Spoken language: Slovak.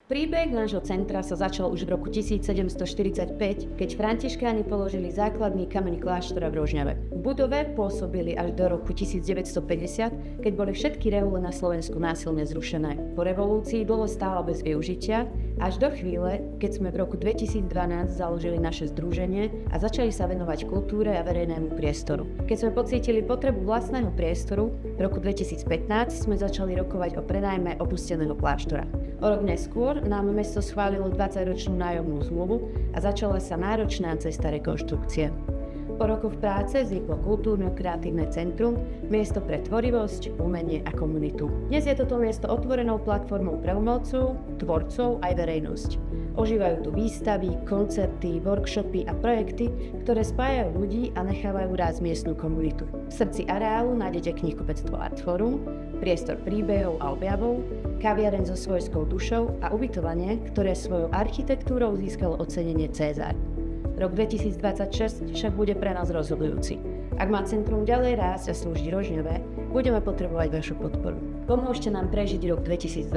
Príbeh nášho centra sa začal už v roku 1745, keď františkáni položili základný kameň kláštora v Rožňave. V budove pôsobili až do roku 1950, keď boli všetky rehule na Slovensku násilne zrušené. Po revolúcii dlho stála bez využitia, až do chvíle, keď sme v roku 2012 založili naše združenie a začali sa venovať kultúre a verejnému priestoru. Keď sme pocítili potrebu vlastného priestoru, v roku 2015 sme začali rokovať o prenajme opusteného kláštora. O rok neskôr nám mesto schválilo 20-ročnú nájomnú zmluvu a začala sa náročná cesta rekonštrukcie. Po rokoch práce vzniklo kultúrno-kreatívne centrum, miesto pre tvorivosť, umenie a komunitu. Dnes je toto miesto otvorenou platformou pre umelcov, tvorcov aj verejnosť. Ožívajú tu výstavy, koncerty, workshopy a projekty, ktoré spájajú ľudí a nechávajú rásť miestnu komunitu. V srdci areálu nájdete knihkupectvo Artforum, priestor príbehov a objavov, kaviareň so svojskou dušou a ubytovanie, ktoré svojou architektúrou získalo ocenenie César. Rok 2026 však bude pre nás rozhodujúci. Ak má centrum ďalej rásť a slúžiť Rožňave, budeme potrebovať vašu podporu. Pomôžte nám prežiť rok 2026.